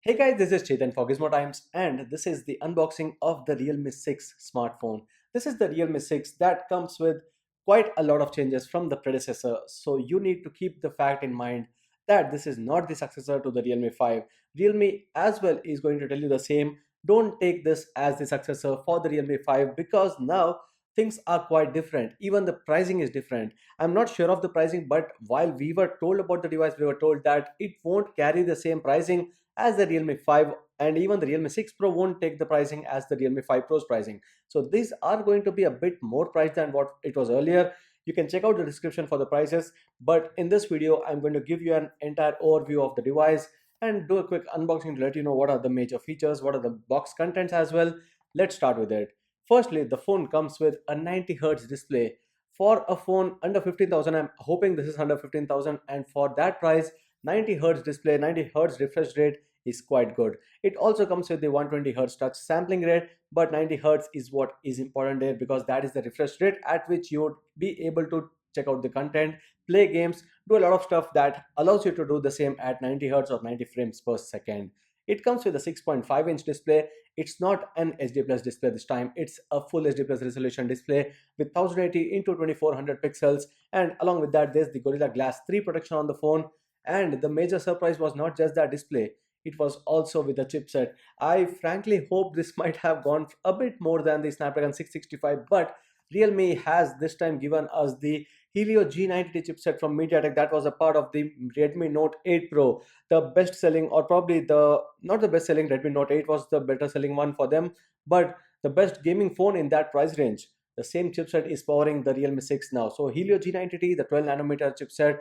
Hey guys, this is Chetan for Gizmo Times, and this is the unboxing of the Realme 6 smartphone. This is the Realme 6 that comes with quite a lot of changes from the predecessor, so you need to keep the fact in mind that this is not the successor to the Realme 5. Realme as well is going to tell you the same. Don't take this as the successor for the Realme 5 because now things are quite different. Even the pricing is different. I'm not sure of the pricing, but while we were told about the device, we were told that it won't carry the same pricing as the Realme 5, and even the Realme 6 Pro won't take the pricing as the Realme 5 Pro's pricing. So these are going to be a bit more priced than what it was earlier. You can check out the description for the prices, but in this video I'm going to give you an entire overview of the device and do a quick unboxing to let you know what are the major features, what are the box contents as well. Let's start with it. Firstly, the phone comes with a 90 Hz display. For a phone under 15,000, I'm hoping this is under 15,000, and for that price 90 Hz display, 90 Hz refresh rate is quite good. It also comes with the 120 Hz touch sampling rate, but 90 Hz is what is important there because that is the refresh rate at which you would be able to check out the content, play games, do a lot of stuff that allows you to do the same at 90 Hz or 90 frames per second. It comes with a 6.5-inch display. It's not an HD plus display this time. It's a full HD plus resolution display with 1080 into 2400 pixels. And along with that, there's the Gorilla Glass 3 protection on the phone. And the major surprise was not just that display, it was also with the chipset. I frankly hope this might have gone a bit more than the Snapdragon 665, but Realme has this time given us the Helio G90 chipset from MediaTek that was a part of the Redmi Note 8 Pro. The best selling, or probably the not the best selling Redmi Note 8 was the better selling one for them, but the best gaming phone in that price range. The same chipset is powering the Realme 6 now. So Helio G90, the 12 nanometer chipset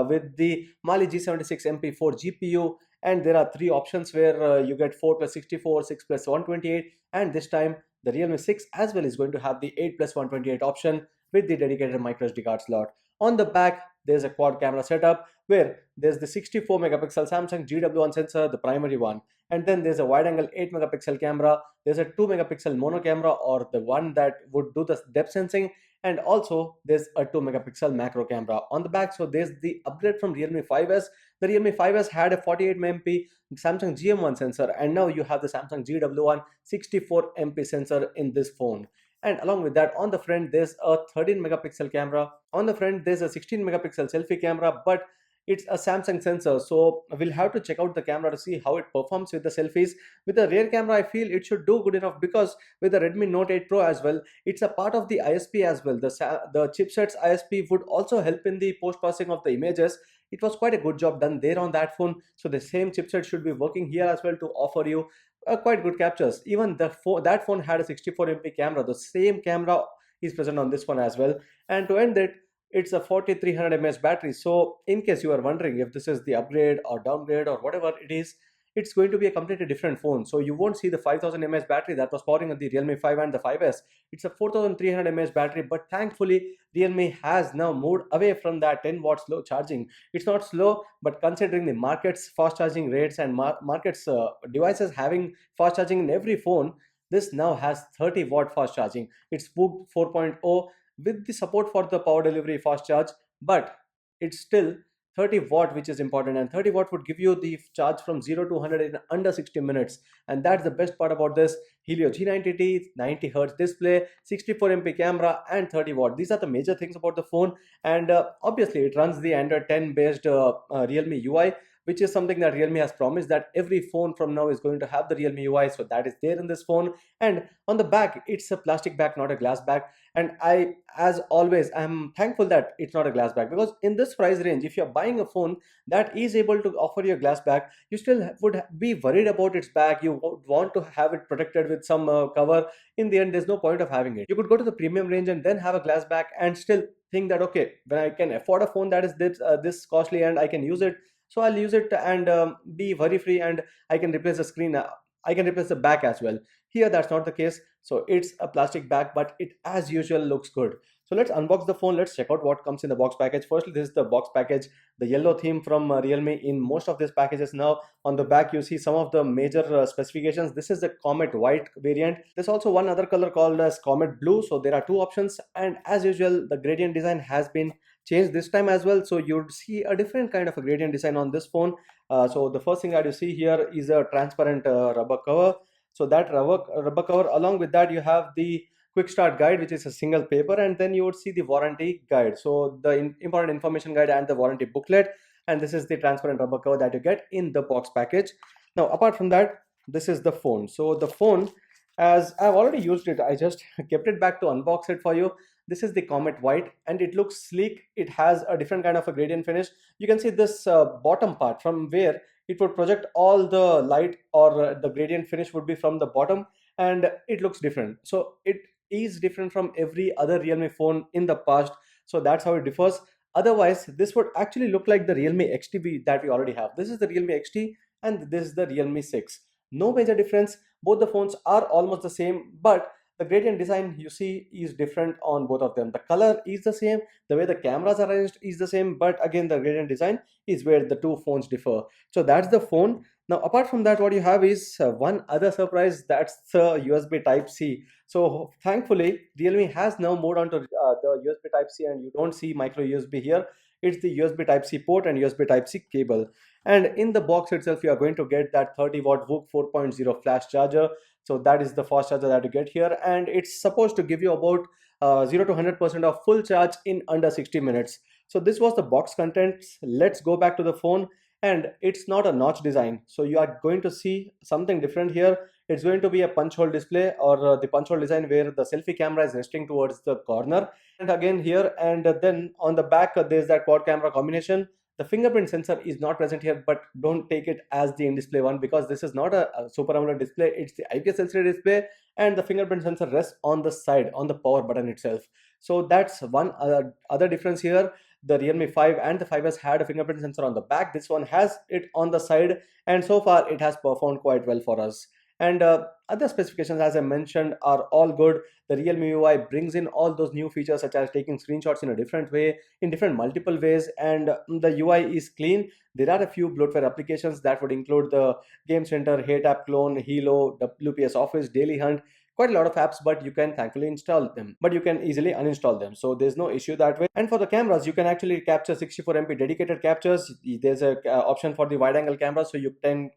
with the Mali G76 MP4 GPU, and there are three options where you get 4 plus 64, 6 plus 128, and this time the Realme 6 as well is going to have the 8 plus 128 option with the dedicated micro SD card slot. On the back, there's a quad camera setup where there's the 64 megapixel Samsung GW1 sensor, the primary one, and then there's a wide angle 8 megapixel camera. There's a 2 megapixel mono camera, or the one that would do the depth sensing, and also there's a 2 megapixel macro camera on the back. So there's the upgrade from Realme 5s. The Realme 5s had a 48 MP Samsung GM1 sensor, and now you have the Samsung GW1 64 MP sensor in this phone. And along with that, on the front there's a 13 megapixel camera. On the front there's a 16 megapixel selfie camera, but it's a Samsung sensor, so we'll have to check out the camera to see how it performs with the selfies. With the rear camera, I feel it should do good enough because with the Redmi Note 8 Pro as well, it's a part of the ISP as well. The chipset's ISP would also help in the post processing of the images. It was quite a good job done there on that phone, so the same chipset should be working here as well to offer you quite good captures. Even that phone had a 64 MP camera. The same camera is present on this one as well. And to end it, it's a 4300 mAh battery. So in case you are wondering if this is the upgrade or downgrade or whatever it is, it's going to be a completely different phone. So you won't see the 5000 mAh battery that was powering the Realme 5 and the 5s. It's a 4300 mAh battery, but thankfully Realme has now moved away from that 10 watt slow charging. It's not slow, but considering the market's fast charging rates and market's devices having fast charging in every phone, this now has 30-watt fast charging. It's PUG 4.0 with the support for the power delivery fast charge, but it's still 30-watt, which is important, and 30-watt would give you the charge from 0 to 100 in under 60 minutes. And that's the best part about this Helio G90T, 90 Hz display, 64 MP camera, and 30-watt. These are the major things about the phone, and obviously it runs the Android 10 based Realme UI, which is something that Realme has promised that every phone from now is going to have the Realme UI. So that is there in this phone. And on the back, it's a plastic back, not a glass back. And I, as always, I'm thankful that it's not a glass back, because in this price range, if you're buying a phone that is able to offer you a glass back, you still would be worried about its back. You would want to have it protected with some cover. In the end, there's no point of having it. You could go to the premium range and then have a glass back and still think that, okay, when I can afford a phone that is this costly and I can use it, so I'll use it and be worry free, and I can replace the screen. I can replace the back as well. Here that's not the case. So it's a plastic back, but it as usual looks good. So let's unbox the phone. Let's check out what comes in the box package. Firstly, this is the box package, the yellow theme from Realme in most of these packages. Now on the back you see some of the major specifications. This is the Comet White variant. There's also one other color called as Comet Blue. So there are two options, and as usual the gradient design has been changed this time as well. So you'd see a different kind of a gradient design on this phone. So the first thing that you see here is a transparent rubber cover. So that rubber cover, along with that, you have the quick start guide, which is a single paper, and then you would see the warranty guide. So the important information guide and the warranty booklet, and this is the transparent rubber cover that you get in the box package. Now, apart from that, this is the phone. So the phone, as I've already used it, I just kept it back to unbox it for you. This is the Comet White, and it looks sleek. It has a different kind of a gradient finish. You can see this bottom part from where it would project all the light, or the gradient finish would be from the bottom, and it looks different. So it is different from every other Realme phone in the past. So that's how it differs. Otherwise, this would actually look like the Realme XT that we already have. This is the Realme XT, and this is the Realme 6. No major difference. Both the phones are almost the same, but the gradient design you see is different on both of them. The color is the same, the way the cameras are arranged is the same, but again, the gradient design is where the two phones differ. So that's the phone. Now, apart from that, what you have is one other surprise. That's the USB Type C. So thankfully, Realme has now moved on to the USB Type C, and you don't see micro USB here. It's the USB Type C port and USB Type C cable. And in the box itself, you are going to get that 30-watt VOOC 4.0 flash charger. So that is the fast charger that you get here, and it's supposed to give you about 0 to 100% of full charge in under 60 minutes. So this was the box contents. Let's go back to the phone, and it's not a notch design. So you are going to see something different here. It's going to be a punch hole display, or the punch hole design where the selfie camera is resting towards the corner. And again here, and then on the back, there's that quad camera combination. The fingerprint sensor is not present here, but don't take it as the in-display one, because this is not a Super AMOLED display. It's the IPS LCD display, and the fingerprint sensor rests on the side, on the power button itself. So that's one other difference here. The Realme 5 and the 5S had a fingerprint sensor on the back. This one has it on the side, and so far it has performed quite well for us. And other specifications, as I mentioned, are all good. The Realme UI brings in all those new features, such as taking screenshots in a different way, in different multiple ways, and the UI is clean. There are a few bloatware applications that would include the Game Center, HeyTap Clone, Hilo, WPS Office, Daily Hunt, quite a lot of apps, but you can thankfully install them, but you can easily uninstall them, so there's no issue that way. And for the cameras, you can actually capture 64 MP dedicated captures. There's a option for the wide angle camera, so you can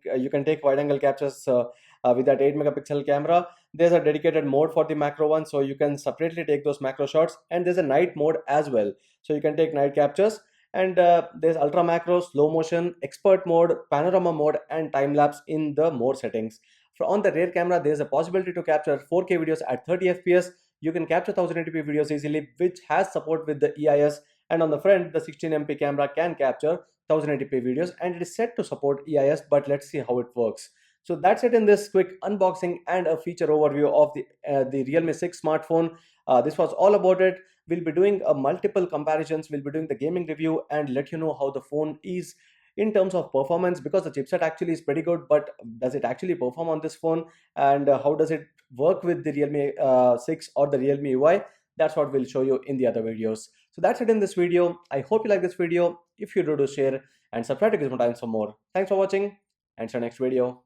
take wide angle captures with that 8 megapixel camera. There's a dedicated mode for the macro one, so you can separately take those macro shots, and there's a night mode as well, so you can take night captures. And there's ultra macro, slow motion, expert mode, panorama mode, and time lapse in the more settings. On the rear camera, there's a possibility to capture 4K videos at 30 fps. You can capture 1080p videos easily, which has support with the EIS. And on the front, the 16MP camera can capture 1080p videos, and it is set to support EIS, but let's see how it works. So that's it in this quick unboxing and a feature overview of the Realme 6 smartphone. This was all about it. We'll be doing multiple comparisons. We'll be doing the gaming review and let you know how the phone is in terms of performance, because the chipset actually is pretty good, but does it actually perform on this phone, and how does it work with the Realme 6 or the Realme UI? That's what we'll show you in the other videos. So that's it in this video. I hope you like this video. If you do, share and subscribe to Gizmo Times for more. Thanks for watching, and see you next video.